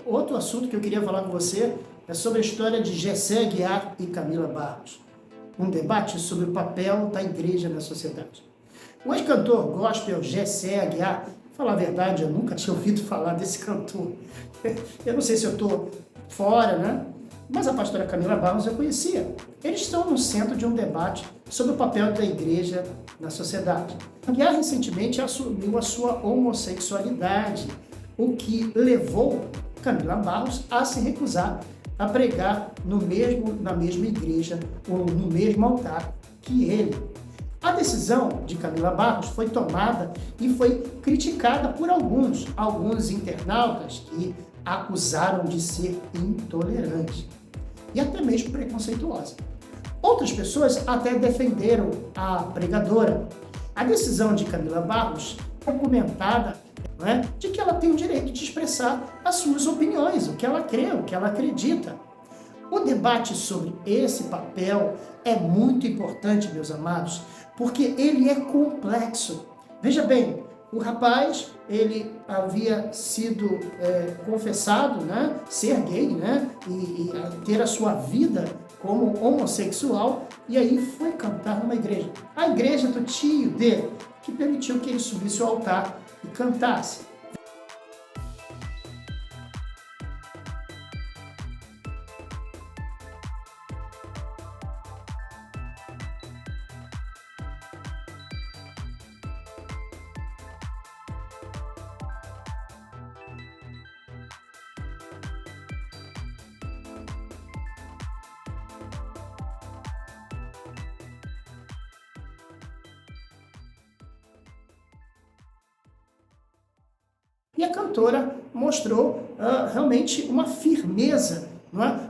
outro assunto que eu queria falar com você é sobre a história de Jessé Aguiar e Camila Barros. Um debate sobre o papel da igreja na sociedade. O ex-cantor gospel Jessé Aguiar, falar a verdade, eu nunca tinha ouvido falar desse cantor. Eu não sei se eu estou fora, né? Mas a pastora Camila Barros eu conhecia. Eles estão no centro de um debate sobre o papel da igreja na sociedade. Aguiar recentemente assumiu a sua homossexualidade, o que levou Camila Barros a se recusar a pregar na mesma igreja ou no mesmo altar que ele. A decisão de Camila Barros foi tomada e foi criticada por alguns internautas que acusaram de ser intolerante e até mesmo preconceituosa. Outras pessoas até defenderam a pregadora. A decisão de Camila Barros é argumentada, de que ela tem o direito de expressar as suas opiniões, o que ela crê, o que ela acredita. O debate sobre esse papel é muito importante, meus amados, porque ele é complexo. Veja bem, o rapaz, ele havia sido confessado, ser gay, e ter a sua vida como homossexual, e aí foi cantar numa igreja. A igreja do tio dele, que permitiu que ele subisse ao altar e cantasse. E a cantora mostrou realmente uma firmeza,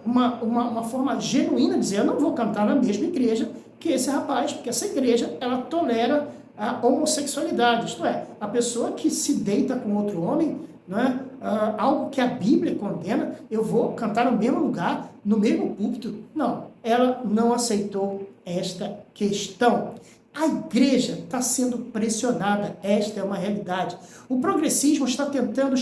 uma forma genuína de dizer: eu não vou cantar na mesma igreja que esse rapaz, porque essa igreja ela tolera a homossexualidade, isto é, a pessoa que se deita com outro homem, algo que a Bíblia condena, eu vou cantar no mesmo lugar, no mesmo púlpito. Não, ela não aceitou esta questão. A igreja está sendo pressionada, esta é uma realidade. O progressismo está tentando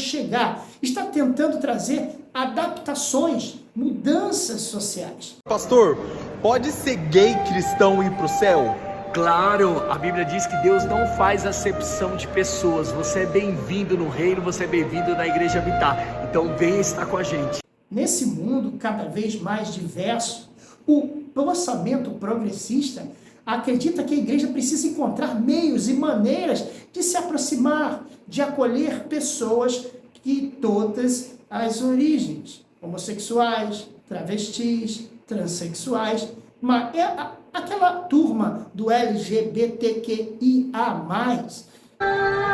está tentando trazer adaptações, mudanças sociais. Pastor, pode ser gay cristão e ir para o céu? Claro, a Bíblia diz que Deus não faz acepção de pessoas. Você é bem-vindo no reino, você é bem-vindo na igreja habitar. Então venha estar com a gente. Nesse mundo cada vez mais diverso, o pensamento progressista acredita que a igreja precisa encontrar meios e maneiras de se aproximar, de acolher pessoas de todas as origens, homossexuais, travestis, transexuais, mas aquela turma do LGBTQIA+.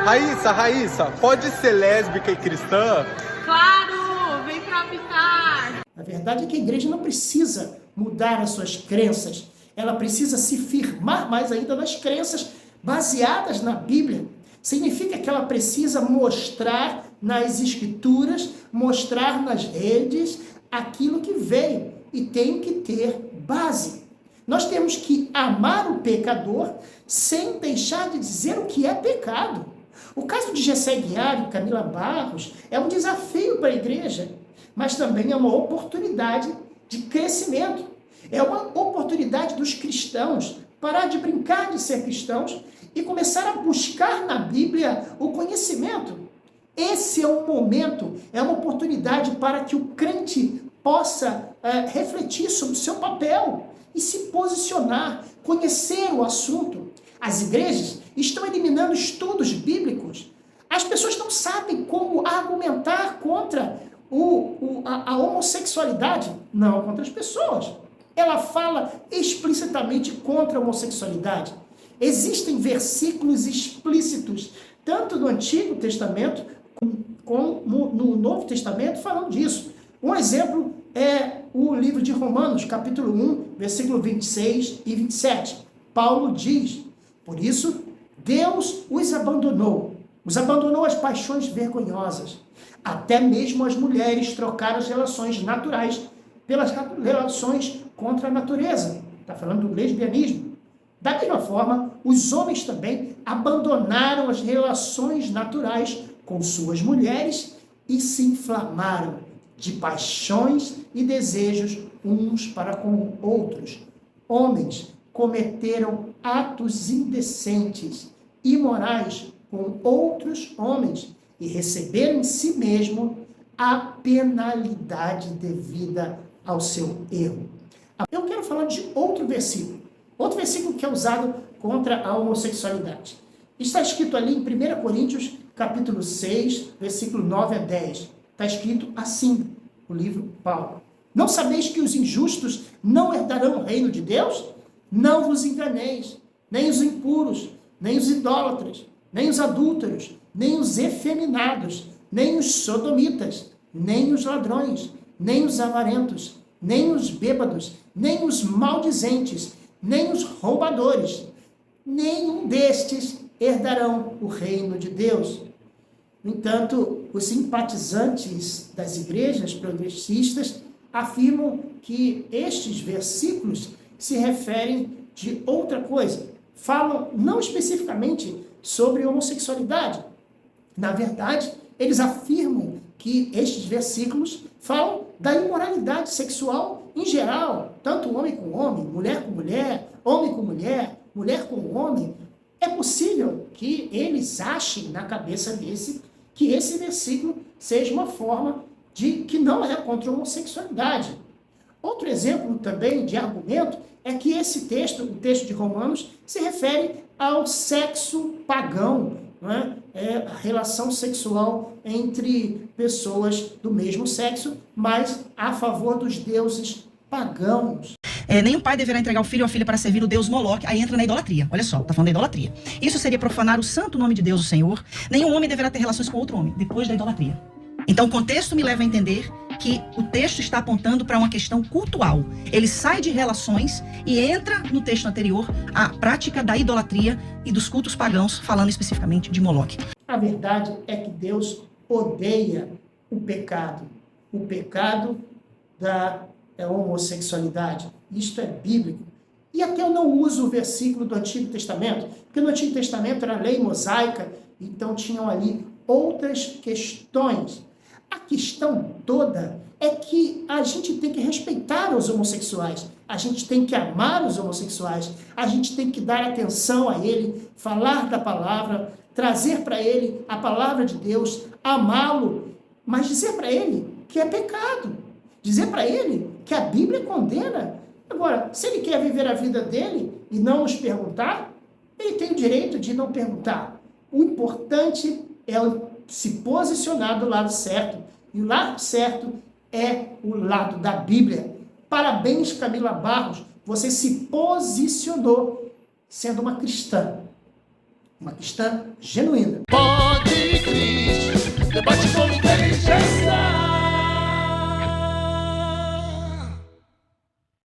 Raíssa, pode ser lésbica e cristã? Claro, vem pra habitar. A verdade é que a igreja não precisa mudar as suas crenças, ela precisa se firmar mais ainda nas crenças baseadas na Bíblia. Significa que ela precisa mostrar nas escrituras, mostrar nas redes aquilo que veio e tem que ter base. Nós temos que amar o pecador sem deixar de dizer o que é pecado. O caso de Jessé Aguiar e Camila Barros é um desafio para a igreja, mas também é uma oportunidade de crescimento. É uma oportunidade dos cristãos parar de brincar de ser cristãos e começar a buscar na Bíblia o conhecimento. Esse é um momento, é uma oportunidade para que o crente possa refletir sobre o seu papel e se posicionar, conhecer o assunto. As igrejas estão eliminando estudos bíblicos. As pessoas não sabem como argumentar contra a homossexualidade, não contra as pessoas. Ela fala explicitamente contra a homossexualidade. Existem versículos explícitos, tanto no Antigo Testamento como no Novo Testamento, falando disso. Um exemplo é o livro de Romanos, capítulo 1, versículo 26 e 27. Paulo diz: por isso, Deus os abandonou às paixões vergonhosas. Até mesmo as mulheres trocaram as relações naturais pelas relações contra a natureza. Está falando do lesbianismo. Da mesma forma, os homens também abandonaram as relações naturais com suas mulheres e se inflamaram de paixões e desejos uns para com outros. Homens cometeram atos indecentes, imorais com outros homens e receberam em si mesmo a penalidade devida ao seu erro. Eu quero falar de outro versículo que é usado contra a homossexualidade. Está escrito ali em 1 Coríntios, capítulo 6, versículo 9 a 10. Está escrito assim, no livro Paulo. Não sabeis que os injustos não herdarão o reino de Deus? Não vos enganeis, nem os impuros, nem os idólatras, nem os adúlteros, nem os efeminados, nem os sodomitas, nem os ladrões, nem os avarentos, nem os bêbados, nem os maldizentes, nem os roubadores. Nenhum destes herdarão o reino de Deus. No entanto, os simpatizantes das igrejas progressistas afirmam que estes versículos se referem de outra coisa. Falam não especificamente sobre homossexualidade. Na verdade, eles afirmam que estes versículos falam da imoralidade sexual em geral, tanto homem com homem, mulher com mulher, homem com mulher, mulher com homem. É possível que eles achem na cabeça que esse versículo seja uma forma de que não é contra a homossexualidade. Outro exemplo também de argumento é que esse texto, o texto de Romanos, se refere ao sexo pagão, não é? É a relação sexual entre pessoas do mesmo sexo, mas a favor dos deuses pagãos. Nem o pai deverá entregar o filho ou a filha para servir o deus Moloque. Aí entra na idolatria. Olha só, tá falando da idolatria. Isso seria profanar o santo nome de Deus, o Senhor. Nenhum homem deverá ter relações com outro homem, depois da idolatria. Então o contexto me leva a entender que o texto está apontando para uma questão cultual. Ele sai de relações e entra no texto anterior a prática da idolatria e dos cultos pagãos, falando especificamente de Moloque. A verdade é que Deus odeia o pecado da homossexualidade. Isto é bíblico. E até eu não uso o versículo do Antigo Testamento, porque no Antigo Testamento era lei mosaica, então tinham ali outras questões. A questão toda é que a gente tem que respeitar os homossexuais, a gente tem que amar os homossexuais, a gente tem que dar atenção a ele, falar da palavra, trazer para ele a palavra de Deus, amá-lo, mas dizer para ele que é pecado, dizer para ele que a Bíblia condena. Agora, se ele quer viver a vida dele e não nos perguntar, ele tem o direito de não perguntar. O importante é se posicionar do lado certo. E o lado certo é o lado da Bíblia. Parabéns, Camila Barros. Você se posicionou sendo uma cristã genuína.